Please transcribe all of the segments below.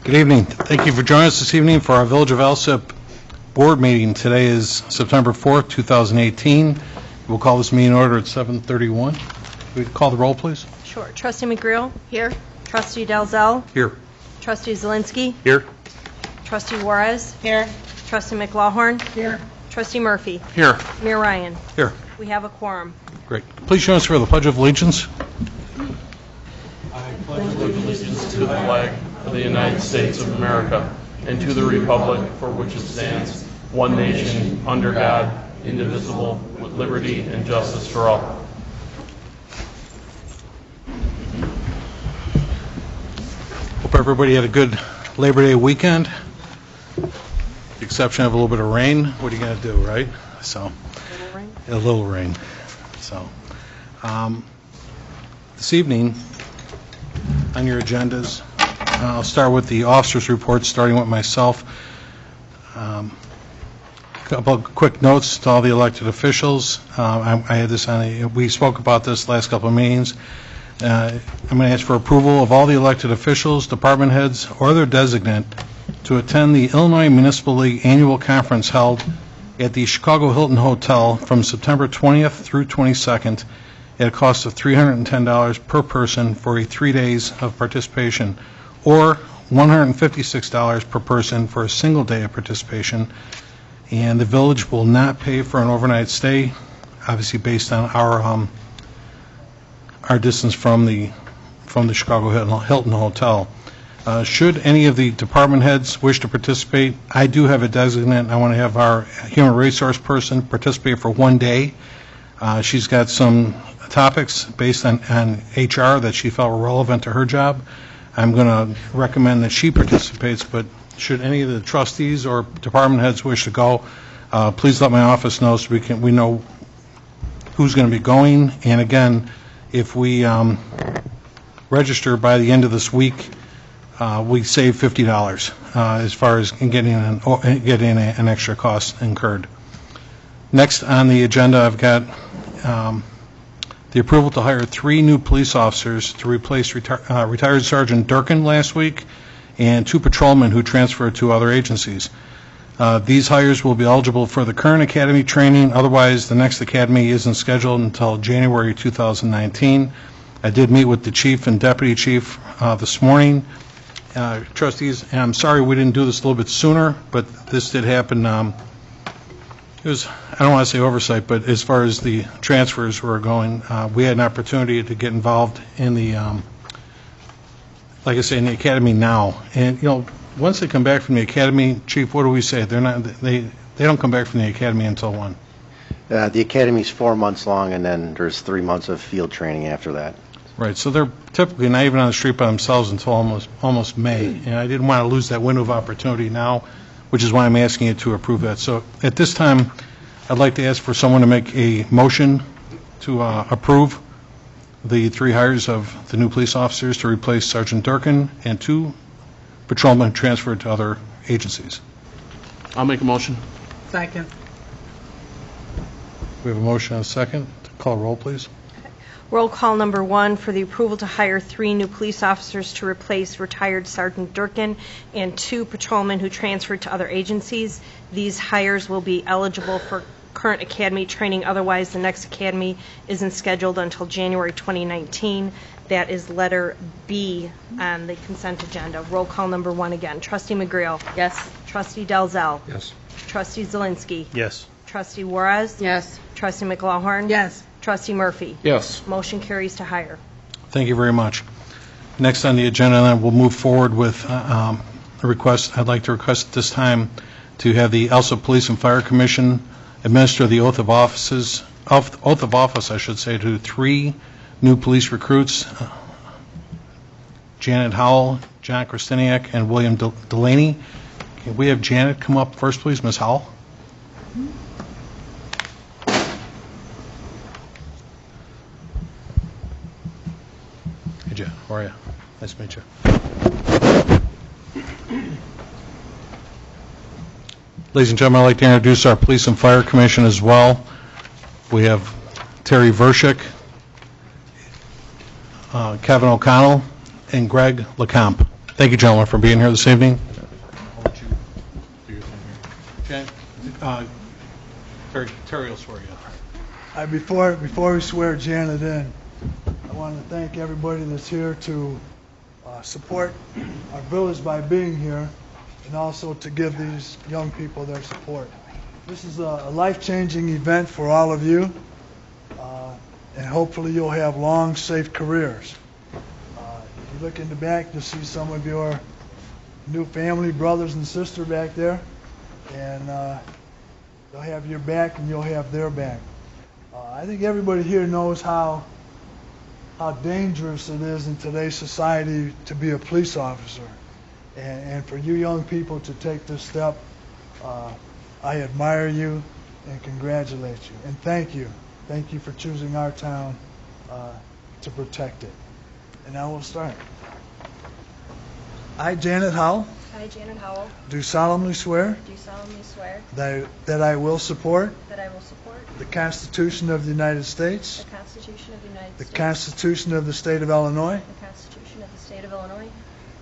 Good evening. Thank you for joining us this evening for our Village of Alsip board meeting. Today is September 4th, 2018. We'll call this meeting order at 7:31. We call the roll, please. Sure. Trustee McGreal? Here. Trustee Dalzell? Here. Trustee Zielinski? Here. Trustee Juarez? Here. Trustee McLawhorn? Here. Trustee Murphy? Here. Mayor Ryan? Here. We have a quorum. Great. Please join us for the Pledge of Allegiance. I pledge allegiance to the flag of the United States of America and to the republic for which it stands, one nation, under God, indivisible, with liberty and justice for all. Hope everybody had a good Labor Day weekend. With the exception of a little bit of rain. What are you going to do, right? So, a little rain. So, this evening on your agendas, I'll start with the officers' reports, starting with myself. A couple of quick notes to all the elected officials. I had this on. We spoke about this last couple of meetings. I'm going to ask for approval of all the elected officials, department heads, or their designate to attend the Illinois Municipal League annual conference held at the Chicago Hilton Hotel from September 20th through 22nd at a cost of $310 per person for 3 days of participation, or $156 per person for a single day of participation. And the village will not pay for an overnight stay, obviously based on our distance from the Chicago Hilton Hotel. Should any of the department heads wish to participate, I do have a designate. I want to have our human resource person participate for 1 day. She's got some topics based on HR that she felt were relevant to her job. I'm going to recommend that she participates, but should any of the trustees or department heads wish to go, please let my office know so we know who's going to be going. And again, if we register by the end of this week, we save $50 as far as getting an extra cost incurred. Next on the agenda, I've got the approval to hire 3 new police officers to replace retired Sergeant Durkin last week and 2 patrolmen who transferred to other agencies. These hires will be eligible for the current academy training. Otherwise, the next academy isn't scheduled until January 2019. I did meet with the chief and deputy chief this morning. Trustees, and I'm sorry we didn't do this a little bit sooner, but this did happen. It was, I don't want to say oversight, but as far as the transfers were going, we had an opportunity to get involved in the, like I say, in the academy now. And, you know, once they come back from the academy, Chief, what do we say? They don't come back from the academy until when? The academy's 4 months long, and then there's 3 months of field training after that. Right, so they're typically not even on the street by themselves until almost May, and I didn't want to lose that window of opportunity now, which is why I'm asking you to approve that. So at this time, I'd like to ask for someone to make a motion to approve the 3 hires of the new police officers to replace Sergeant Durkin and 2 patrolmen transferred to other agencies. I'll make a motion. Second. We have a motion and a second. Call roll, please. Roll call number 1 for the approval to hire 3 new police officers to replace retired Sergeant Durkin and 2 patrolmen who transferred to other agencies. These hires will be eligible for current academy training. Otherwise, the next academy isn't scheduled until January 2019. That is letter B on the consent agenda. Roll call number 1 again. Trustee McGreal. Yes. Trustee Dalzell. Yes. Trustee Zielinski. Yes. Trustee Juarez. Yes. Trustee McLawhorn. Yes. Trustee Murphy. Yes. Motion carries to hire. Thank you very much. Next on the agenda, then we'll move forward with a request. I'd like to request at this time to have the Alsip Police and Fire Commission administer the oath of office, I should say, to 3 new police recruits, Janet Howell, John Kristiniak, and William Delaney. Can we have Janet come up first, please, Ms. Howell? Hey, Jen, how are you? Nice to meet you. Ladies and gentlemen, I'd like to introduce our Police and Fire Commission as well. We have Terry Vershik, Kevin O'Connell, and Greg LeComp. Thank you, gentlemen, for being here this evening. I'll let you do your thing here. Terry will swear you in. Before we swear Janet in, I want to thank everybody that's here to support our village by being here, and also to give these young people their support. This is a life-changing event for all of you, and hopefully you'll have long, safe careers. If you look in the back, you'll see some of your new family, brothers and sisters back there, and they'll have your back and you'll have their back. I think everybody here knows how dangerous it is in today's society to be a police officer. And for you young people to take this step, I admire you and congratulate you. And thank you. Thank you for choosing our town to protect it. And now we'll start. I, Janet Howell, I, Janet Howell, do solemnly swear do solemnly swear that I will support that I will support the Constitution of the United States, the Constitution of the United the States, Constitution of the State of Illinois, the Constitution of the State of Illinois,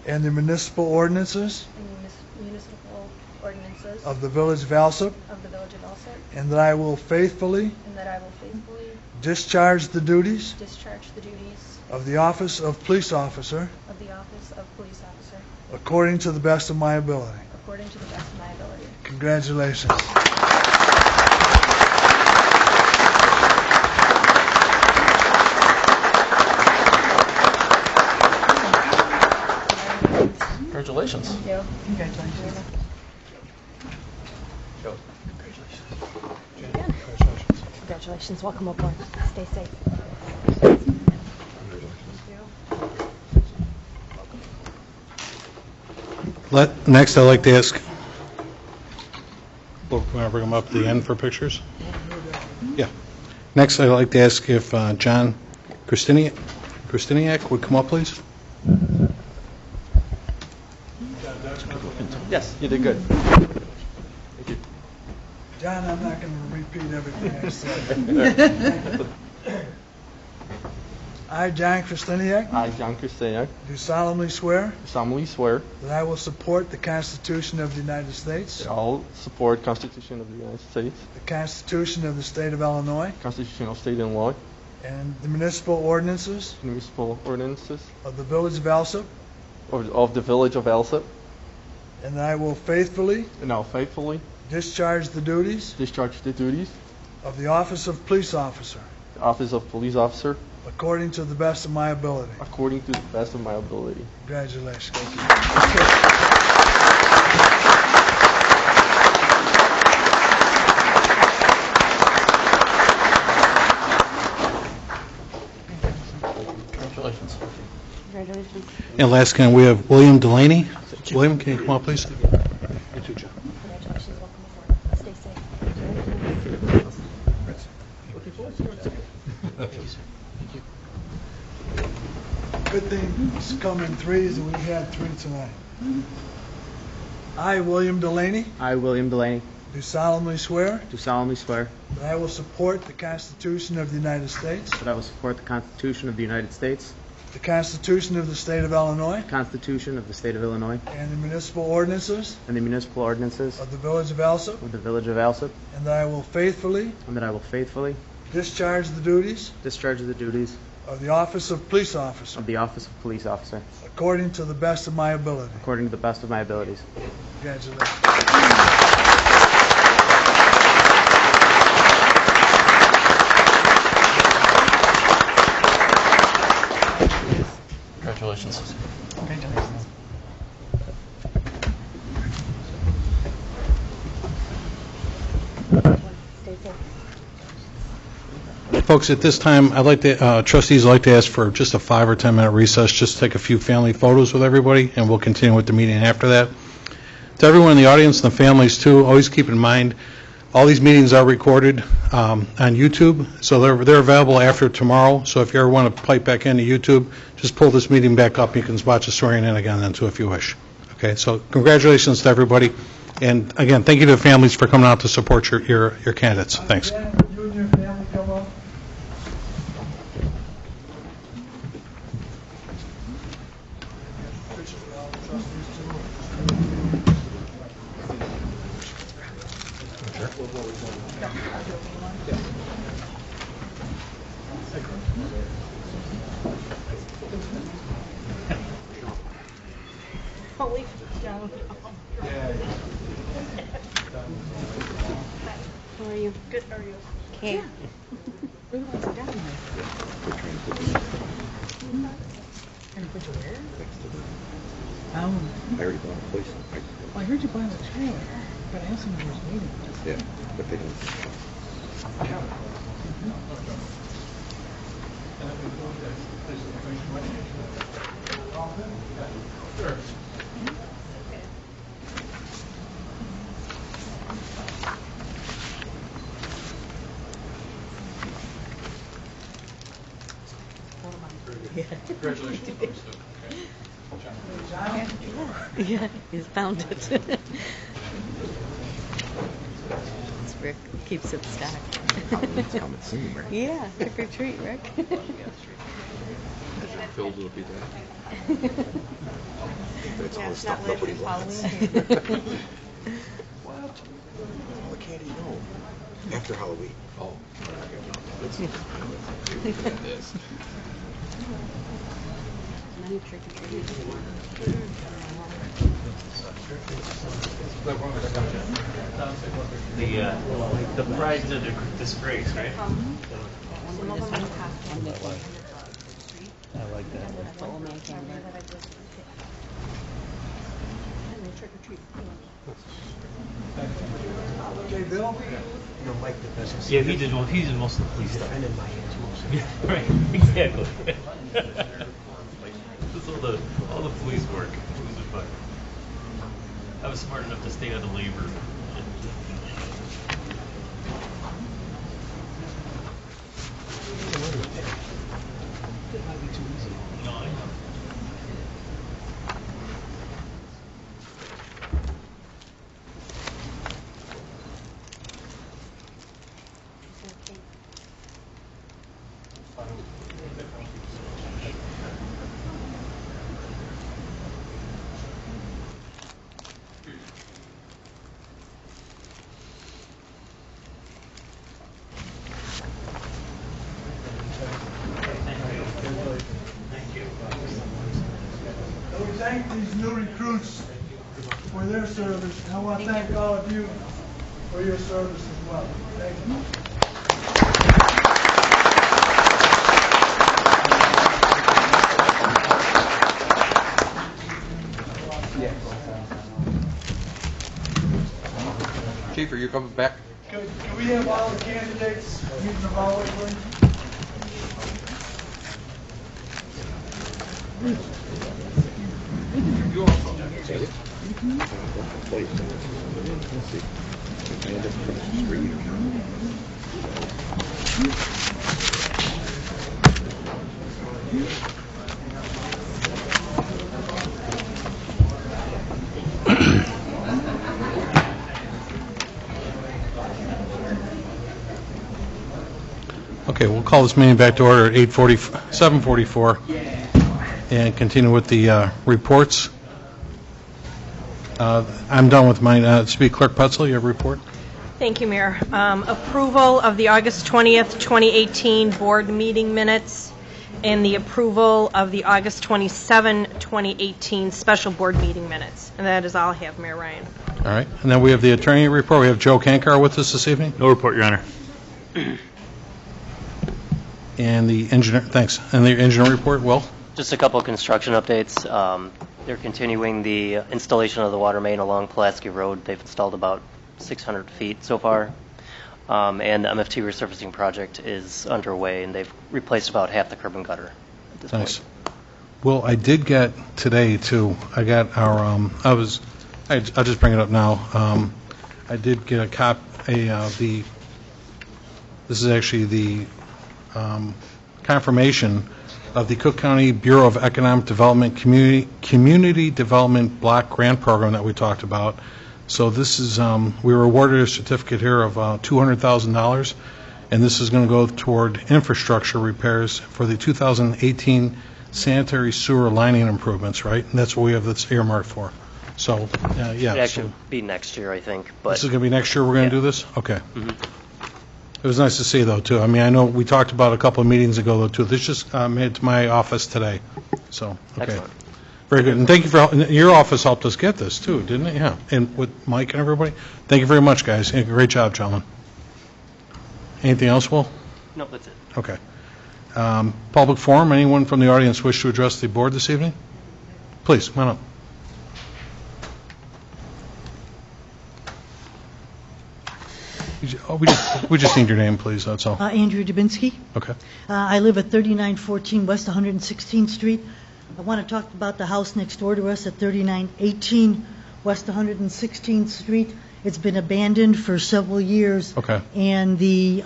and the municipal ordinances and the municipal ordinances of the Village of Alsip, of the Village of Alsip, and that I will faithfully and that I will faithfully discharge the duties discharge the duties of the office of police officer of the office of police officer according to the best of my ability. according to the best of my ability. Congratulations. Congratulations. Thank you. Congratulations. Welcome aboard. Stay safe. Next, I'd like to ask, well, can I bring them up at the end for pictures? Yeah. Next, I'd like to ask if John Kristiniak would come up, please. Yes, you did good. John, I'm not going to repeat everything I said. I, John Kristiniak, I, John Kristiniak, do solemnly swear solemnly swear that I will support the Constitution of the United States, that I will support the Constitution of the United States, the Constitution of the State of Illinois, Constitution of the State of Illinois, and the municipal ordinances municipal ordinances of the Village of Alsip, of the Village of Alsip, and that I will faithfully and I will faithfully discharge the duties discharge the duties of the office of police officer of the office of police officer according to the best of my ability. according to the best of my ability. Congratulations. Congratulations. Congratulations. And last, can we have William Delaney? William, can you come up, please? You too, John. Congratulations. Welcome aboard. Stay safe. Good thing it's come in threes, and we've had three tonight. I, William Delaney, I, William Delaney, do solemnly swear do solemnly swear that I will support the Constitution of the United States, that I will support the Constitution of the United States, the Constitution of the State of Illinois, the Constitution of the State of Illinois, and the municipal ordinances and the municipal ordinances of the Village of Alsip, of the Village of Alsip, and that I will faithfully and that I will faithfully discharge the duties discharge the duties of the office of police officer of the office of police officer according to the best of my ability. according to the best of my abilities. Congratulations. Congratulations. Stay safe. Folks, at this time, trustees would like to ask for just a 5 or 10 minute recess, just to take a few family photos with everybody, and we'll continue with the meeting after that. To everyone in the audience and the families too, always keep in mind, all these meetings are recorded on YouTube, so they're available after tomorrow. So if you ever want to pipe back into YouTube, just pull this meeting back up. You can watch the swearing in again then too if you wish. Okay, so congratulations to everybody. And again, thank you to the families for coming out to support your candidates. Thanks. You and your family come up. pictures with all the trustees too. Holy down. How are you? Good, how are you? Okay. I already bought a place. I heard you buying a trailer, but I also know there's waiting lists. Yeah, but they don't. Yeah, he's found it. It's Rick keeps it stacked. Halloween's coming soon, right? Yeah, trick or treat, Rick. Phil's will be there. That's all the stuff not nobody later wants. Halloween. What? All the candy, no. After Halloween. Oh. Let's see. This. Many trick or treaters. The pride's a disgrace, right? Some of them are costumes. I like that. The old man candy. Trick or treat. Okay, Bill? Yeah, he did. Well, he's in most of the police stuff. Yeah, right. Exactly. This is all the police work. It was fun. I was smart enough to stay out of labor. No, I know. So we thank these new recruits for their service, and I want to thank all of you for your service as well. Thank you. Chief, are you coming back? Can we have all the candidates meet in the hallway, please? Okay, we'll call this meeting back to order at 7:44 and continue with the reports. I'm done with mine. Speak Clerk Petzl, your report. Thank you, Mayor. Approval of the August 20th, 2018 board meeting minutes and the approval of the August 27, 2018 special board meeting minutes. And that is all I have, Mayor Ryan. All right, and then we have the attorney report. We have Joe Kankar with us this evening. No report, Your Honor. And the engineer, thanks. And the engineer report, Will? Just a couple of construction updates. They're continuing the installation of the water main along Pulaski Road. They've installed about 600 feet so far. And the MFT resurfacing project is underway, and they've replaced about half the curb and gutter at this Thanks. point. Well, I did get today, too, I got our, I'll just bring it up now. I did get this is actually the confirmation of the Cook County Bureau of Economic Development Community Development Block Grant Program that we talked about. So this is, we were awarded a certificate here of $200,000, and this is going to go toward infrastructure repairs for the 2018 sanitary sewer lining improvements, right? And that's what we have that's earmarked for. So, yeah. It'd so actually be next year, I think, but this is going to be next year we're going to Yeah. do this? Okay. Mhm. It was nice to see, though, too. I mean, I know we talked about it a couple of meetings ago, though, too. This just made it to my office today. So, okay. Excellent. Very good. And thank you for, and your office helped us get this, too, didn't it? Yeah. And with Mike and everybody. Thank you very much, guys. And great job, gentlemen. Anything else, Will? No, that's it. Okay. Public forum, anyone from the audience wish to address the board this evening? Please, come on up. We just need your name, please, that's all. Andrew Dubinsky. Okay. I live at 3914 West 116th Street. I want to talk about the house next door to us at 3918 West 116th Street. It's been abandoned for several years. Okay. And the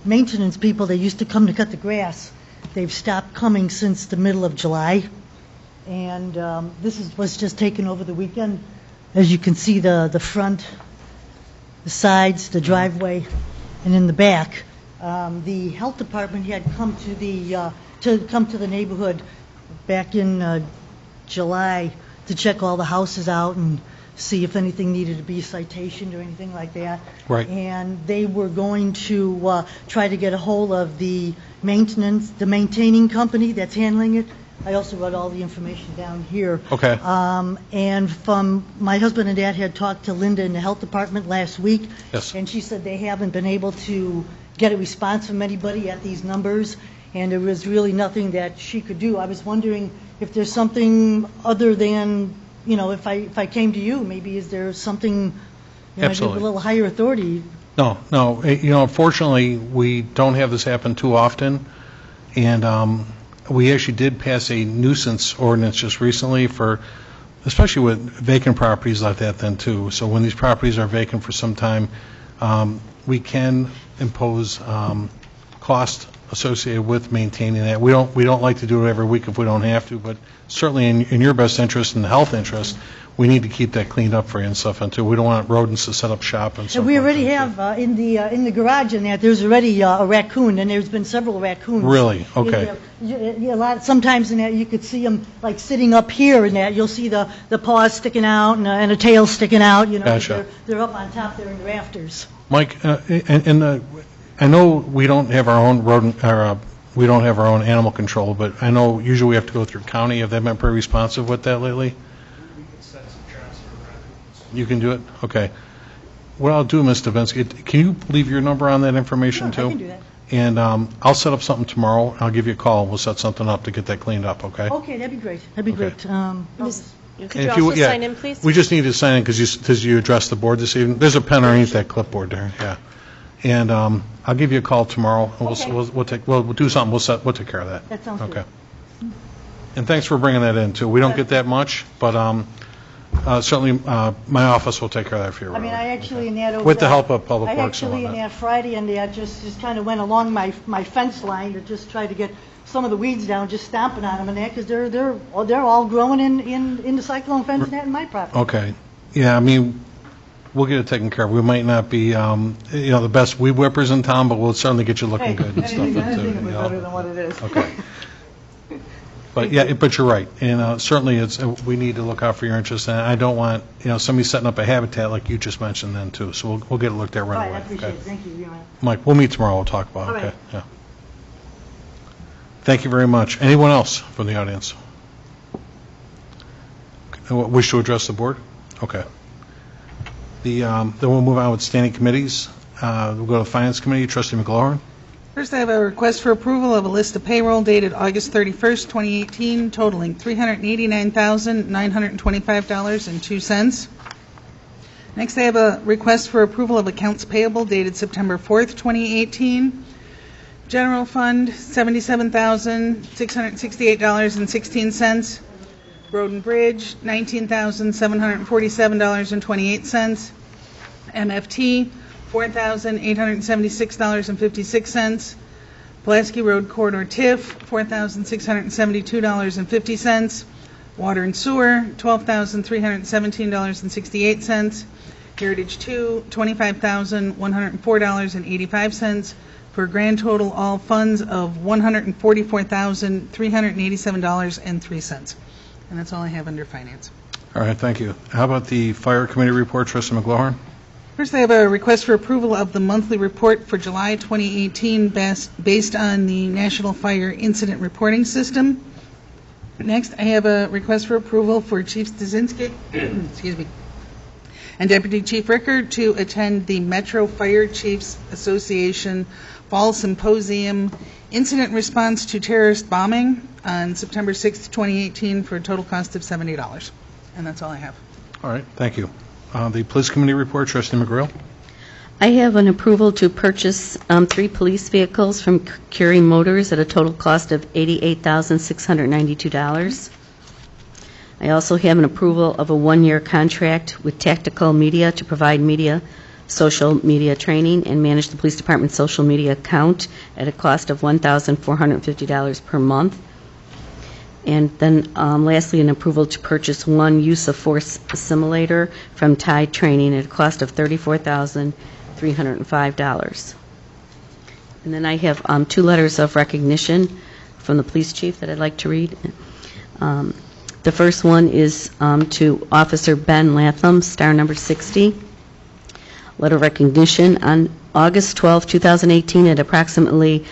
maintenance people, they used to come to cut the grass. They've stopped coming since the middle of July. And was just taken over the weekend. As you can see, the front, the sides, the driveway, and in the back. The health department had come to the neighborhood back in July to check all the houses out and see if anything needed to be citationed or anything like that. Right. And they were going to try to get a hold of the maintaining company that's handling it. I also wrote all the information down here. Okay. And from my husband and Dad had talked to Linda in the health department last week. Yes. And she said they haven't been able to get a response from anybody at these numbers, and there was really nothing that she could do. I was wondering if there's something other than, if I came to you, maybe is there something, Absolutely. a little higher authority? No. Fortunately, we don't have this happen too often, and we actually did pass a nuisance ordinance just recently for, especially with vacant properties like that then too. So when these properties are vacant for some time, we can impose cost associated with maintaining that. We don't like to do it every week if we don't have to, but certainly in your best interest and the health interest, we need to keep that cleaned up for you and stuff until we don't want rodents to set up shop and stuff. And we like already that. have in the garage in that there's already a raccoon, and there's been several raccoons. Really? Okay. Sometimes in that you could see them like sitting up here in that you'll see the paws sticking out and a tail sticking out. Gotcha. They're up on top there in the rafters. Mike, I know we don't have our own rodent, or we don't have our own animal control, but I know usually we have to go through county. Have they been pretty responsive with that lately? We can set some traps for raccoons. You can do it? Okay. What I'll do, Ms. Davinsky, can you leave your number on that information too? I can do that. And I'll set up something tomorrow. I'll give you a call. We'll set something up to get that cleaned up, okay? Okay, that'd be great. That'd be Okay. great. Could you also sign in, please? We just need to sign in because you addressed the board this evening. There's a pen underneath that clipboard there, yeah. And I'll give you a call tomorrow. And Okay. we'll do something. We'll take care of that. That sounds good. Okay. And thanks for bringing that in too. We don't get that much, but certainly my office will take care of that for you. I mean, Robert. I actually in that With the help of Public I Works and actually in whatnot. that Friday and that just kind of went along my fence line to just try to get some of the weeds down, just stomping on them and that, because they're all growing in the cyclone fence and that in my property. Okay. Yeah, I mean, we'll get it taken care of. We might not be, the best weed whippers in town, but we'll certainly get you looking good and stuff. Anything too, will be better than what it is. Okay. But yeah, but you're right, and certainly we need to look out for your interests, and I don't want, somebody setting up a habitat like you just mentioned then too, so we'll get it looked at All right right, away. I appreciate Okay. it. Thank you. Mike, we'll meet tomorrow, we'll talk about it, All okay? right. Yeah. Thank you very much. Anyone else from the audience? Wish to address the board? Okay. Then we'll move on with standing committees. We'll go to the Finance Committee. Trustee McGlowan. First, I have a request for approval of a list of payroll dated August 31st, 2018, totaling $389,925.02. Next, I have a request for approval of accounts payable dated September 4th, 2018. General Fund, $77,668.16. Road and Bridge, $19,747.28. MFT, $4,876.56. Pulaski Road Corridor TIF, $4,672.50. Water and Sewer, $12,317.68. Heritage 2, $25,104.85. for a grand total all funds of $144,387.03. And that's all I have under finance. All right, thank you. How about the Fire Committee report, Trustee McGlohan? First, I have a request for approval of the monthly report for July 2018 based on the National Fire Incident Reporting System. Next, I have a request for approval for Chief Stasinski excuse me, and Deputy Chief Rickard to attend the Metro Fire Chiefs Association Fall Symposium Incident Response to Terrorist Bombing on September 6, 2018 for a total cost of $70. And that's all I have. All right, thank you. The Police Committee report, Trustee McGrail. I have an approval to purchase 3 police vehicles from Curie Motors at a total cost of $88,692. I also have an approval of a 1-year contract with Tactical Media to provide social media training and manage the police department's social media account at a cost of $1,450 per month. And then lastly, an approval to purchase 1 use of force simulator from Tide Training at a cost of $34,305. And then I have 2 letters of recognition from the police chief that I'd like to read. The first one is to Officer Ben Latham, star number 60. Letter of recognition on August 12, 2018 at approximately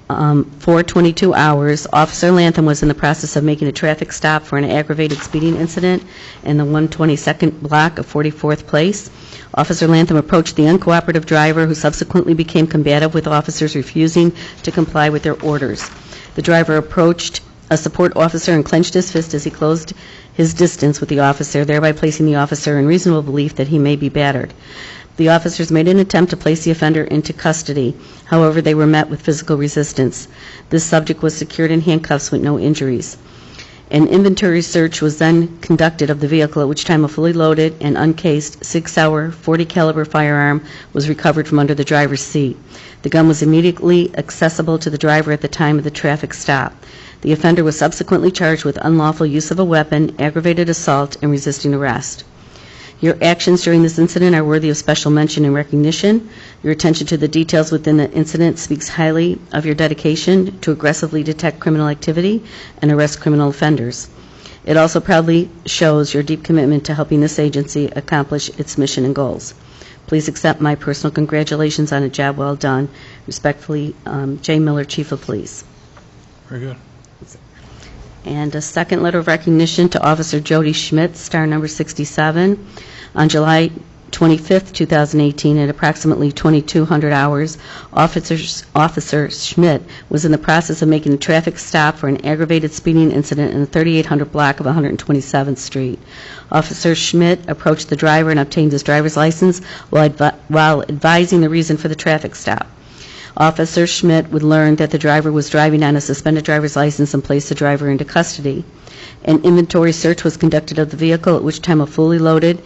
4:22 hours, Officer Latham was in the process of making a traffic stop for an aggravated speeding incident in the 122nd block of 44th Place. Officer Latham approached the uncooperative driver, who subsequently became combative with officers refusing to comply with their orders. The driver approached a support officer and clenched his fist as he closed his distance with the officer, thereby placing the officer in reasonable belief that he may be battered. The officers made an attempt to place the offender into custody. However, they were met with physical resistance. This subject was secured in handcuffs with no injuries. An inventory search was then conducted of the vehicle, at which time a fully loaded and uncased 6-hour 40 caliber firearm was recovered from under the driver's seat. The gun was immediately accessible to the driver at the time of the traffic stop. The offender was subsequently charged with unlawful use of a weapon, aggravated assault, and resisting arrest. Your actions during this incident are worthy of special mention and recognition. Your attention to the details within the incident speaks highly of your dedication to aggressively detect criminal activity and arrest criminal offenders. It also proudly shows your deep commitment to helping this agency accomplish its mission and goals. Please accept my personal congratulations on a job well done. Respectfully, Jay Miller, Chief of Police. Very good. And a second letter of recognition to Officer Jody Schmidt, star number 67. On July 25, 2018, at approximately 2200 hours, Officer Schmidt was in the process of making a traffic stop for an aggravated speeding incident in the 3800 block of 127th Street. Officer Schmidt approached the driver and obtained his driver's license while advising the reason for the traffic stop. Officer Schmidt would learn that the driver was driving on a suspended driver's license and placed the driver into custody. An inventory search was conducted of the vehicle, at which time a fully loaded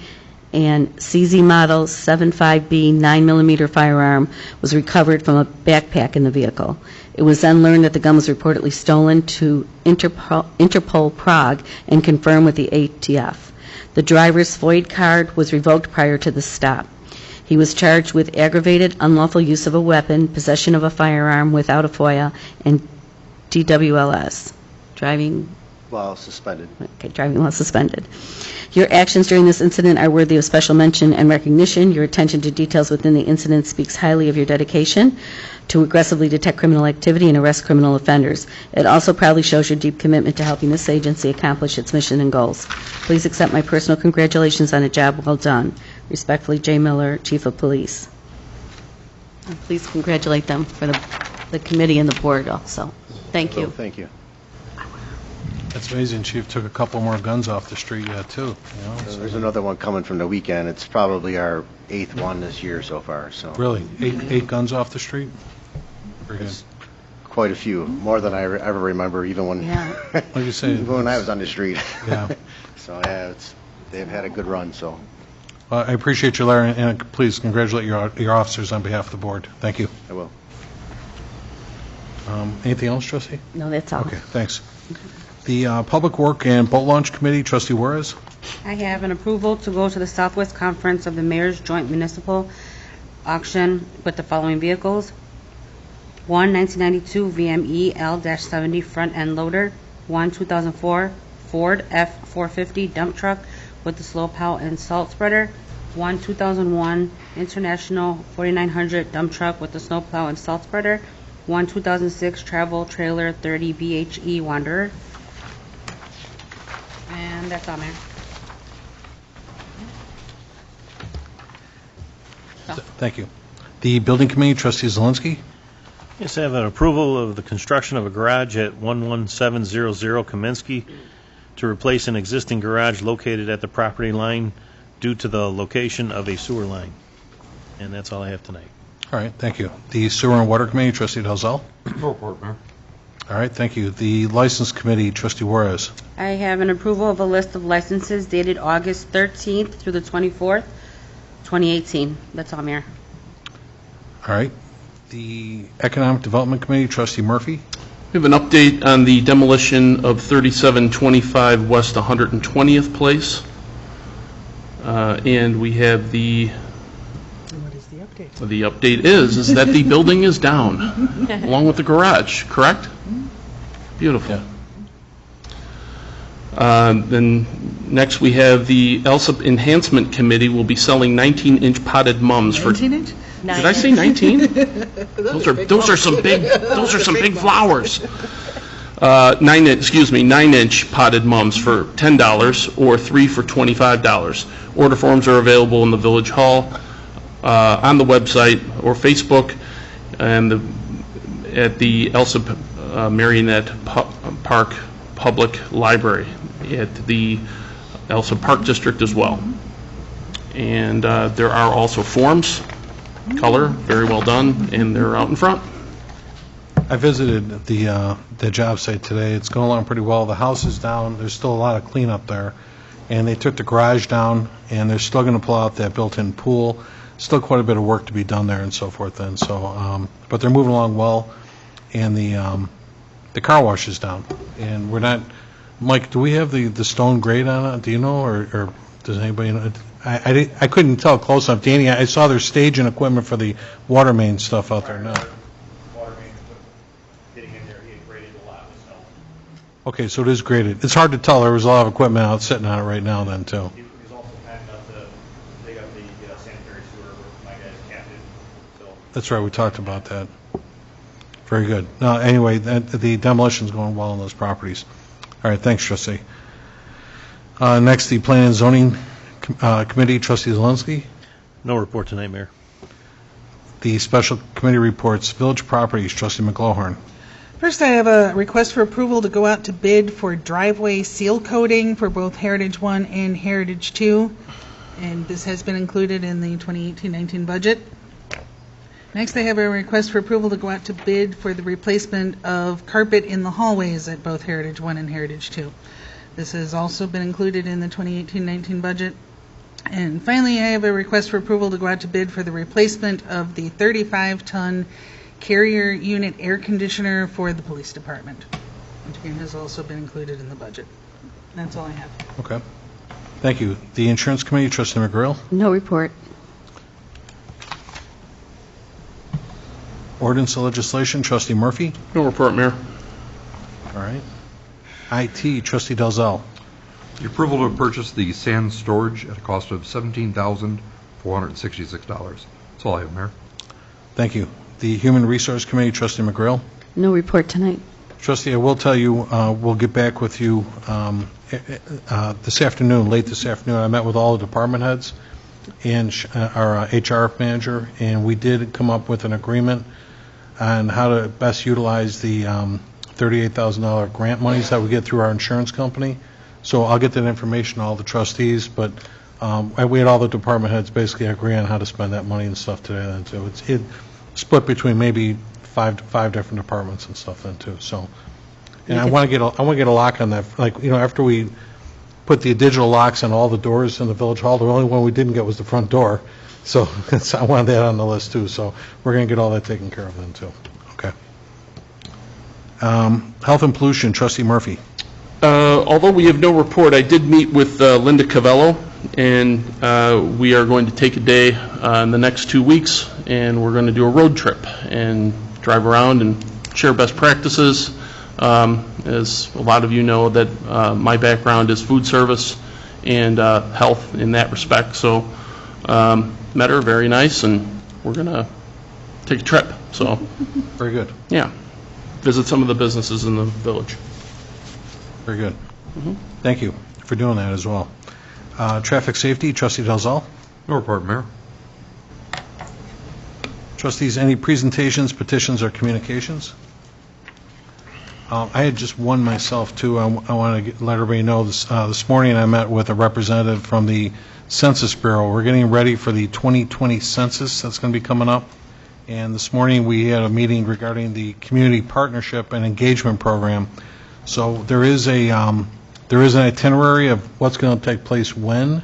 and CZ model 75B 9mm firearm was recovered from a backpack in the vehicle. It was then learned that the gun was reportedly stolen to Interpol Prague and confirmed with the ATF. The driver's FOID card was revoked prior to the stop. He was charged with aggravated unlawful use of a weapon, possession of a firearm without a FOIA, and DWLS, driving while suspended. Okay, driving while suspended. Your actions during this incident are worthy of special mention and recognition. Your attention to details within the incident speaks highly of your dedication to aggressively detect criminal activity and arrest criminal offenders. It also proudly shows your deep commitment to helping this agency accomplish its mission and goals. Please accept my personal congratulations on a job well done. Respectfully, Jay Miller, Chief of Police. And please congratulate them for the committee and the board also. Thank you. Thank you. That's amazing. Chief took a couple more guns off the street yet, too. There's another one coming from the weekend. It's probably our 8th one this year so far. So Really? Eight guns off the street? Very good. It's quite a few, more than I ever remember, even when Like you say, even when I was on the street. Yeah. So yeah, they've had a good run. So I appreciate you, Larry, and please congratulate your officers on behalf of the board. Thank you. I will. Anything else, Trustee? No, that's all. Okay, thanks. The Public Work and Boat Launch Committee, Trustee Juarez. I have an approval to go to the Southwest Conference of the Mayor's Joint Municipal Auction with the following vehicles: one 1992 VME L-70 front end loader, one 2004 Ford F-450 dump truck with the slow plow and salt spreader, one 2001 International 4900 dump truck with the snow plow and salt spreader, one 2006 Travel Trailer 30 BHE Wanderer. And that's all, Mayor. Thank you. The Building Committee, Trustee Zelinski. Yes, I have an approval of the construction of a garage at 11700 Kaminsky to replace an existing garage located at the property line due to the location of a sewer line. And that's all I have tonight. All right, thank you. The Sewer and Water Committee, Trustee Dalzell. No report, Mayor. All right, thank you. The License Committee, Trustee Juarez. I have an approval of a list of licenses dated August 13th through the 24th, 2018. That's all, Mayor. All right. The Economic Development Committee, Trustee Murphy. We have an update on the demolition of 3725 West 120th Place. And we have the... What is the update? The update is that the building is down, along with the garage, correct? Beautiful. Then next we have the Alsip Enhancement Committee will be selling 19-inch potted mums for... 19-inch? Did I say 19? those are some big flowers. 9-inch potted mums for $10 or 3 for $25. Order forms are available in the Village Hall, on the website or Facebook, and at the Alsip Marionette Park Public Library at the Alsip Park District as well. And there are also forms, color, very well done, and they're out in front. I visited the job site today. It's going along pretty well. The house is down. There's still a lot of cleanup there. And they took the garage down, and they're still going to pull out that built-in pool. Still quite a bit of work to be done there and so forth. And so, but they're moving along well. And the car wash is down. And we're not, Mike, do we have the stone grate on it? Do you know, or does anybody know? I couldn't tell close enough. Danny, I saw their staging equipment for the water main stuff out there now. Water main equipment getting in there, he had graded a lot of snow. Okay, so it is graded. It's hard to tell. There was a lot of equipment out sitting on it right now then, too. He was also kind enough to dig up the sanitary sewer where my guys capped it, so. That's right, we talked about that. Very good. Anyway, the demolition's going well on those properties. All right, thanks, Trustee. Next, the Planning and Zoning Committee, Trustee Zelinski. No report tonight, Mayor. The Special Committee reports, Village Properties, Trustee McGlohorn. First, I have a request for approval to go out to bid for driveway seal coating for both Heritage 1 and Heritage 2, and this has been included in the 2018-19 budget. Next, I have a request for approval to go out to bid for the replacement of carpet in the hallways at both Heritage 1 and Heritage 2. This has also been included in the 2018-19 budget. And finally, I have a request for approval to go out to bid for the replacement of the 35-ton carrier unit air conditioner for the police department, which again has also been included in the budget. That's all I have. Okay. Thank you. The Insurance Committee, Trustee McGrill. No report. Ordinance and Legislation, Trustee Murphy. No report, Mayor. All right. IT, Trustee Dalzell. The approval to purchase the sand storage at a cost of $17,466. That's all I have, Mayor. Thank you. The Human Resource Committee, Trustee McGrill. No report tonight. Trustee, I will tell you, we'll get back with you this afternoon, late this afternoon. I met with all the department heads and our HR manager, and we did come up with an agreement on how to best utilize the $38,000 grant monies that we get through our insurance company. So I'll get that information to all the trustees, but we had all the department heads basically agree on how to spend that money and stuff today. Then, so it's split between maybe five different departments and stuff then too. So, and I want to get a lock on that. Like, you know, after we put the digital locks on all the doors in the Village Hall, the only one we didn't get was the front door. So I wanted that on the list too. So we're going to get all that taken care of then too. Okay. Health and Pollution, Trustee Murphy. Although we have no report, I did meet with Linda Cavello, and we are going to take a day in the next 2 weeks, and we're going to do a road trip and drive around and share best practices. As a lot of you know, that my background is food service and health in that respect. So met her, very nice, and we're going to take a trip. So Very good. yeah, visit some of the businesses in the village. Very good. Thank you for doing that as well. Traffic safety, Trustee Dalzell. No report, Mayor. Trustees, any presentations, petitions, or communications? I had just one myself, too. I want to let everybody know this morning I met with a representative from the Census Bureau. We're getting ready for the 2020 census that's going to be coming up. And this morning we had a meeting regarding the community partnership and engagement program. So there is an itinerary of what's going to take place when.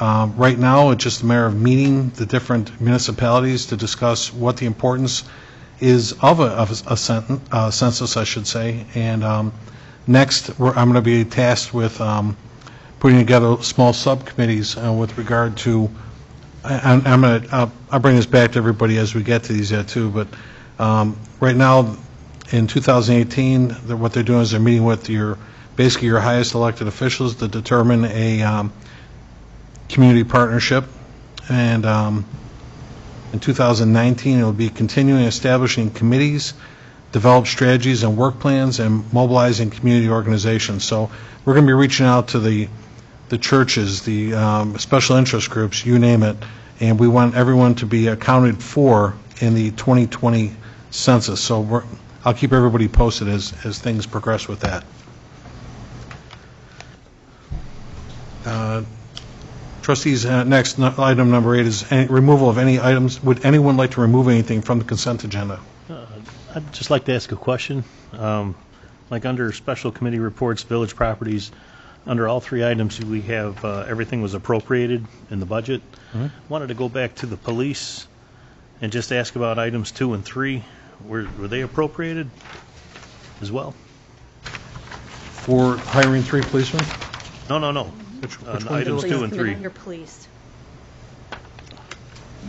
Right now, it's just a matter of meeting the different municipalities to discuss what the importance is of a census, I should say. And next, I'm going to be tasked with putting together small subcommittees with regard to. I'll bring this back to everybody as we get to these yet too. But right now, in 2018, what they're doing is they're meeting with basically your highest elected officials to determine a community partnership, and in 2019 it will be continuing establishing committees, develop strategies and work plans, and mobilizing community organizations. So we're going to be reaching out to the churches, the special interest groups, you name it, and we want everyone to be accounted for in the 2020 census. So I'll keep everybody posted as things progress with that. Trustees, next, item number 8 is removal of any items. Would anyone like to remove anything from the consent agenda? I'd just like to ask a question. Like under special committee reports, village properties, under all 3 items, we have everything was appropriated in the budget. Wanted to go back to the police and just ask about items 2 and 3. Were they appropriated as well? For hiring 3 policemen? No. Which Items 2 and 3. Under police.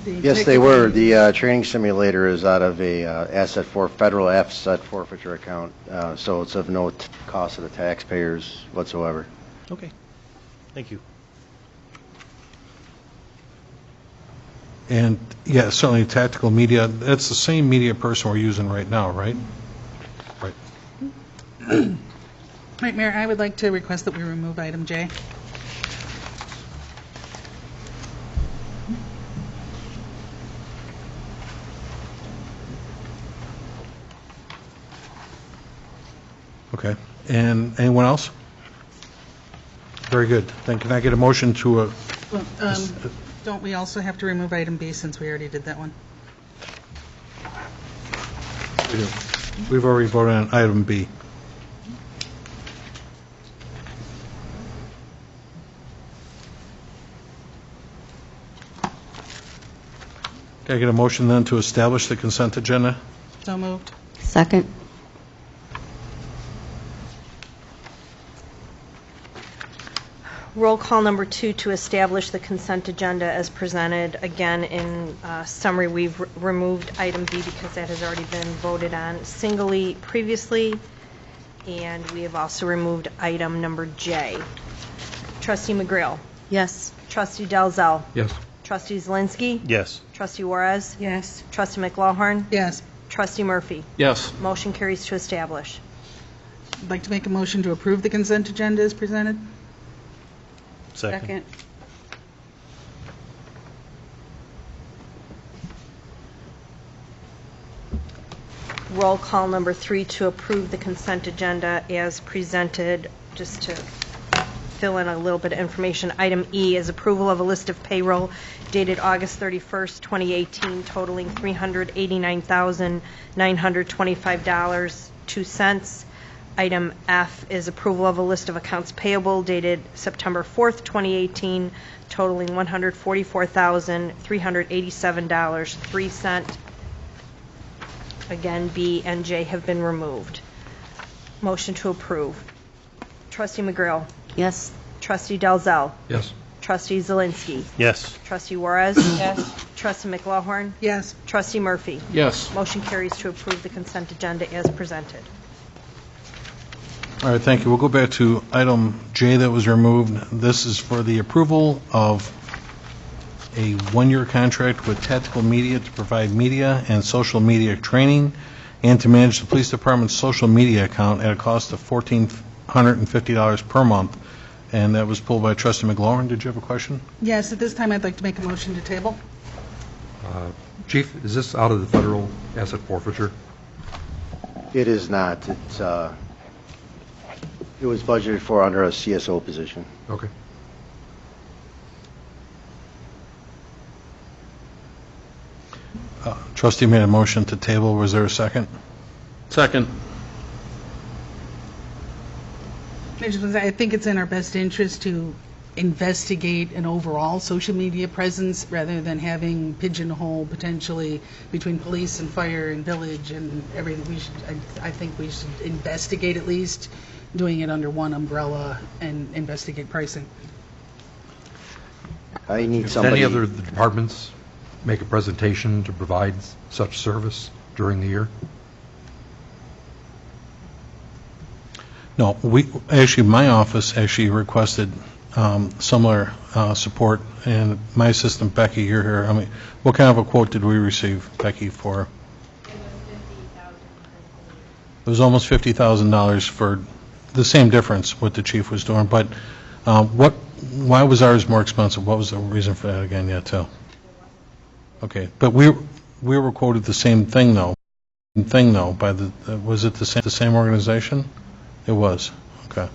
Yes, they were. The training simulator is out of a federal asset forfeiture account, so it's of no cost to the taxpayers whatsoever. Okay. Thank you. And, yeah, certainly tactical media, that's the same media person we're using right now, right? Right. Right, Mayor, I would like to request that we remove item J. Okay. And anyone else? Very good. Then can I get a motion to, Well, don't we also have to remove item B since we already did that one? we've already voted on item B. Can I get a motion then to establish the consent agenda? So moved. Second. Roll call number 2 to establish the consent agenda as presented. Again, in summary, we've removed item B because that has already been voted on singly previously, and we have also removed item number J. Trustee McGrail. Yes. Trustee Dalzell. Yes. Trustee Zelinski. Yes. Trustee Juarez. Yes. Trustee McLaughlin. Yes. Trustee Murphy. Yes. Motion carries to establish. I'd like to make a motion to approve the consent agenda as presented. Second. Roll call number 3 to approve the consent agenda as presented. Just to fill in a little bit of information, item E is approval of a list of payroll dated August 31st, 2018, totaling $389,925.02. Item F is approval of a list of accounts payable dated September 4th, 2018, totaling $144,387.03. Again, B and J have been removed. Motion to approve. Trustee McGrail. Yes. Trustee Dalzell. Yes. Trustee Zelinski. Yes. Trustee Juarez. Yes. Trustee McLaughlin. Yes. Trustee Murphy. Yes. Motion carries to approve the consent agenda as presented. All right, thank you. We'll go back to item J that was removed. This is for the approval of a one-year contract with Tactical Media to provide media and social media training and to manage the police department's social media account at a cost of $1,450 per month. And that was pulled by Trustee McLaurin. Did you have a question? Yes, at this time, I'd like to make a motion to table. Chief, is this out of the federal asset forfeiture? It is not. It was budgeted for under a CSO position. Okay. Trustee made a motion to table. Was there a second? Second. I think it's in our best interest to investigate an overall social media presence rather than having pigeonhole potentially between police and fire and village and everything. I think we should investigate at least doing it under one umbrella and investigate pricing. I need Did somebody. any other departments make a presentation to provide such service during the year? No, my office actually requested similar support, and my assistant, Becky, you're here. I mean, what kind of a quote did we receive, Becky, for? It was almost $50,000 for the same difference what the chief was doing, but why was ours more expensive? What was the reason for that again yet, too? Okay, but we were quoted the same thing, though, by was it the same organization? It was. Okay.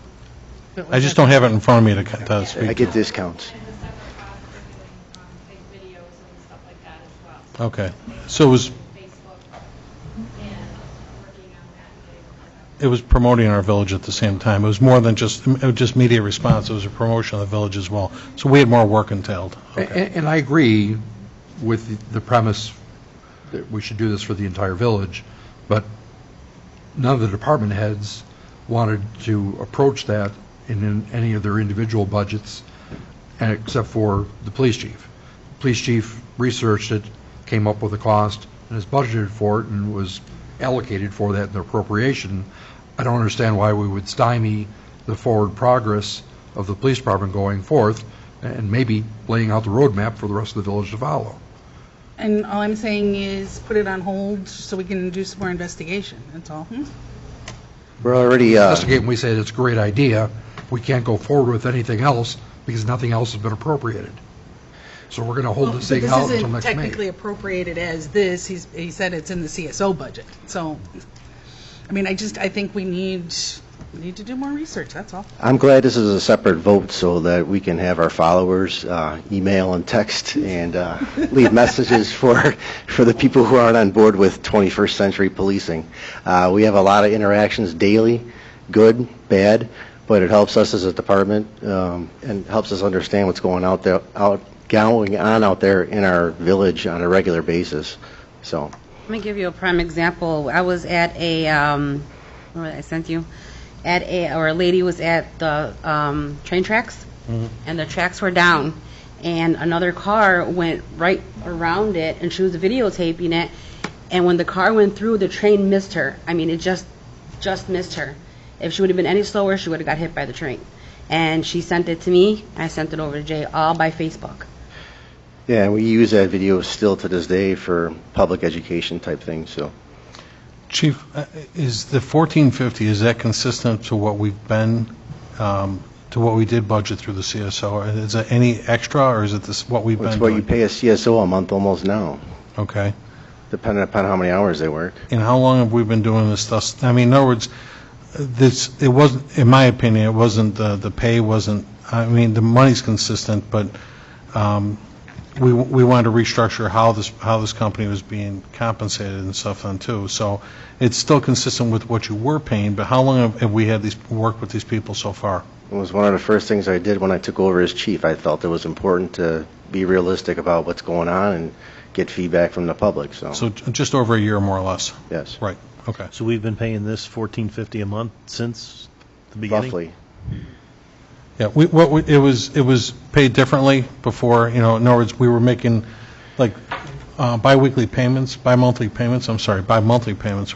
I just don't have it in front of me to speak. I get discounts. Okay. So it was promoting our village at the same time. It was more than just media response. It was a promotion of the village as well. So we had more work entailed. Okay. And I agree with the premise that we should do this for the entire village, but none of the department heads wanted to approach that in any of their individual budgets, except for the police chief. Police chief researched it, came up with a cost, and is budgeted for it and was allocated for that in the appropriation. I don't understand why we would stymie the forward progress of the police department going forth and maybe laying out the roadmap for the rest of the village to follow. And all I'm saying is put it on hold so we can do some more investigation, that's all. We're already. Investigate when we say it's a great idea. We can't go forward with anything else because nothing else has been appropriated. So we're going to hold this thing out until This isn't next May. technically appropriated as this. He said it's in the CSO budget. So, I mean, I think we need to do more research, that's all. I'm glad this is a separate vote so that we can have our followers email and text and leave messages for the people who aren't on board with 21st century policing. We have a lot of interactions daily, good, bad, but it helps us as a department and helps us understand what's going on out there in our village on a regular basis. So Let me give you a prime example. I was at a a lady was at the train tracks, and the tracks were down, and another car went right around it, and she was videotaping it, and when the car went through, the train missed her. I mean, it just missed her. If she would have been any slower, she would have got hit by the train. And she sent it to me, I sent it over to Jay, all by Facebook. yeah, and we use that video still to this day for public education type things. So. Chief, is the $1,450, is that consistent to what we've been, to what we did budget through the CSO? Is it any extra, or is it what we've been It's what doing? you pay a CSO a month almost now, Okay. depending upon how many hours they work. And how long have we been doing this stuff? I mean, in other words, it wasn't, in my opinion, it wasn't, the pay wasn't, I mean, the money's consistent, but we wanted to restructure how this company was being compensated and stuff then too. So it's still consistent with what you were paying, but how long have we had worked with these people so far? It was one of the first things I did when I took over as chief. I felt it was important to be realistic about what's going on and get feedback from the public. So just over a year, more or less? Yes. Right, okay. So we've been paying this $1,450 a month since the beginning? Roughly. Yeah, it was paid differently before, in other words, we were making like bi-monthly payments we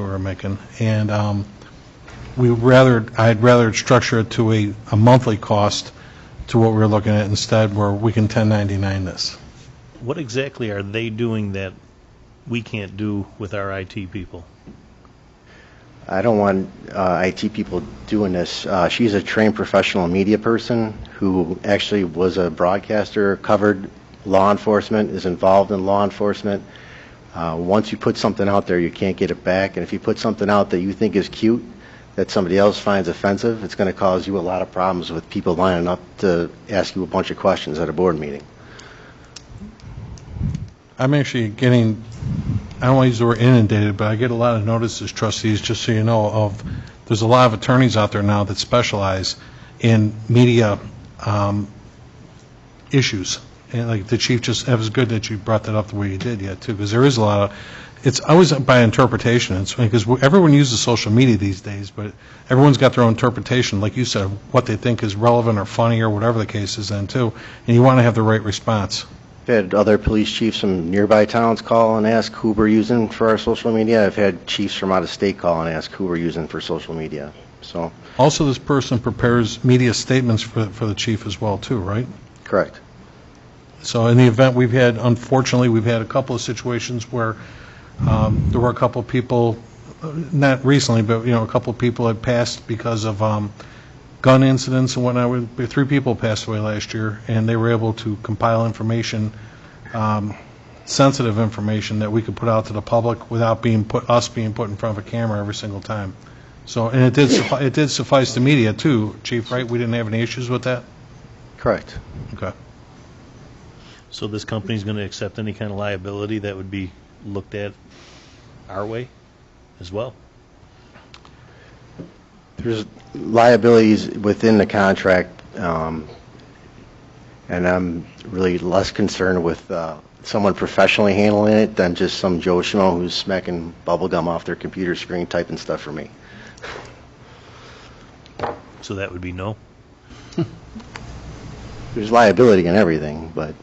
were making, and I'd rather structure it to a monthly cost to what we were looking at instead, where we can 1099 this. What exactly are they doing that we can't do with our IT people? I don't want IT people doing this. She's a trained professional media person who actually was a broadcaster, covered law enforcement, is involved in law enforcement. Once you put something out there, you can't get it back. And if you put something out that you think is cute, that somebody else finds offensive, it's going to cause you a lot of problems with people lining up to ask you a bunch of questions at a board meeting. I'm actually getting, I don't want to use the word inundated, but I get a lot of notices, trustees, just so you know, there's a lot of attorneys out there now that specialize in media issues. And like the chief it was good that you brought that up the way you did, too, because there is a lot of, it's always by interpretation. It's because everyone uses social media these days, but everyone's got their own interpretation, like you said, what they think is relevant or funny or whatever the case is then, too, and you want to have the right response. I've had other police chiefs from nearby towns call and ask who we're using for our social media. I've had chiefs from out of state call and ask who we're using for social media. So also, this person prepares media statements for the chief as well, too, right? Correct. So in the event unfortunately, we've had a couple of situations where there were a couple of people, not recently, but, a couple of people had passed because of gun incidents and whatnot. 3 people passed away last year, and they were able to compile information, sensitive information that we could put out to the public without us being put in front of a camera every single time. So, and it did suffice the media too, Chief, right? We didn't have any issues with that? Correct. Okay. So this company's going to accept any kind of liability that would be looked at our way as well? There's liabilities within the contract, and I'm really less concerned with someone professionally handling it than just some Joe Schmo who's smacking bubble gum off their computer screen typing stuff for me. So that would be no? There's liability in everything, but...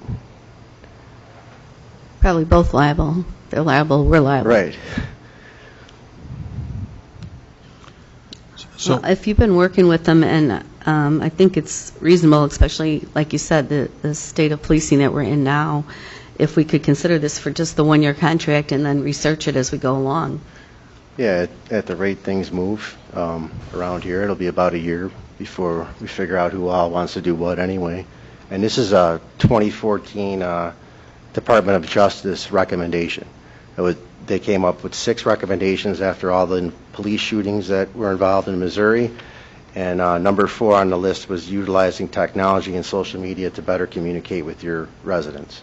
Probably both liable. They're liable, we're liable. Right. So if you've been working with them, and I think it's reasonable, especially, like you said, the state of policing that we're in now, if we could consider this for just the one-year contract and then research it as we go along. Yeah, at the rate things move around here, it'll be about a year before we figure out who all wants to do what anyway. And this is a 2014 Department of Justice recommendation. They came up with 6 recommendations after all the police shootings that were involved in Missouri, and number 4 on the list was utilizing technology and social media to better communicate with your residents.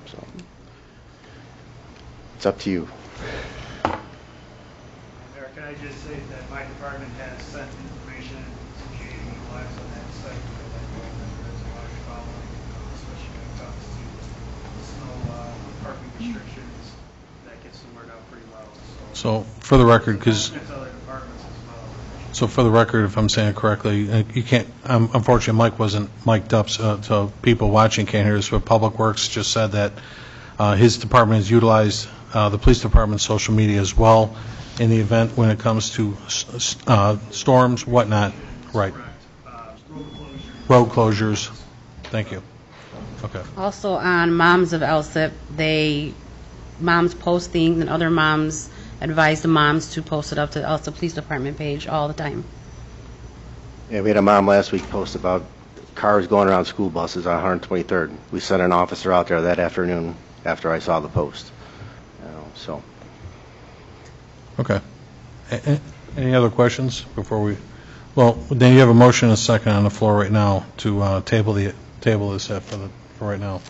So it's up to you. Mayor, can I just say that my department has sent information to JV Lives on that site that I know that there is a large following, especially when it comes to snow parking restrictions. That gets the word out pretty well. So for the record, because... That's other departments as well. So for the record, if I'm saying it correctly, you can't, unfortunately, Mike wasn't mic'd up, so people watching can't hear this, but Public Works just said that his department has utilized the police department's social media as well in the event when it comes to storms, whatnot. Right. Road closures. Thank you. Okay. Also on Moms of Alsip, moms posting and other moms advise the moms to post it up to the Alsip Police Department page all the time. Yeah, we had a mom last week post about cars going around school buses on 123rd. We sent an officer out there that afternoon after I saw the post. So. Okay. Any other questions before we? Well, then you have a motion and a second on the floor right now to table this for right now.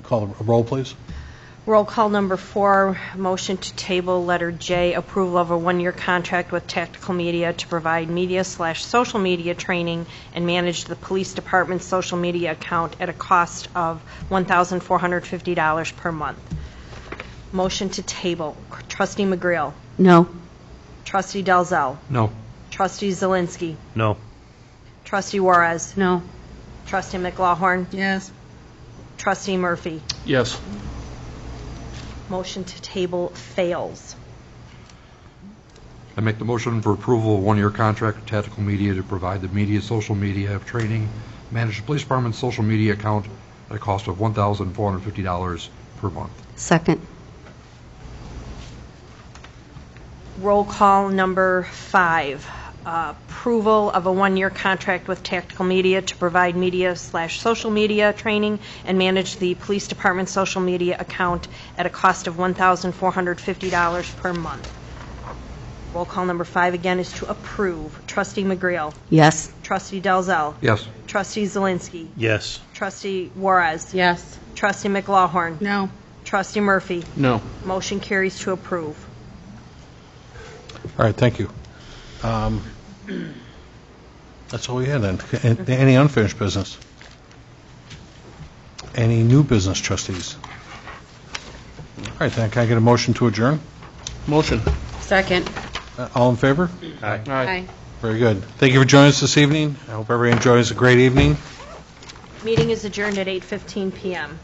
Call the roll, please. Roll call number 4, motion to table letter J, approval of a 1-year contract with Tactical Media to provide media/social media training and manage the police department's social media account at a cost of $1,450 per month. Motion to table. Trustee McGreal. No. Trustee Dalzell. No. Trustee Zelinski. No. Trustee Juarez. No. Trustee McLaughlin. Yes. Trustee Murphy. Yes. Motion to table fails. I make the motion for approval of one-year contract with Tactical Media to provide the media, social media training, manage the police department's social media account at a cost of $1,450 per month. Second. Roll call number 5. Approval of a one-year contract with Tactical Media to provide media/social media training and manage the police department's social media account at a cost of $1,450 per month. Roll call number 5 again is to approve. Trustee McGreal. Yes. Trustee Dalzell. Yes. Trustee Zelinski. Yes. Trustee Juarez. Yes. Trustee McLaughlin. No. Trustee Murphy. No. Motion carries to approve. All right, thank you. That's all we had then. Any unfinished business? Any new business, trustees? All right, then, can I get a motion to adjourn? Motion. Second. All in favor? Aye. Aye. Very good. Thank you for joining us this evening. I hope everybody enjoys a great evening. Meeting is adjourned at 8:15 p.m.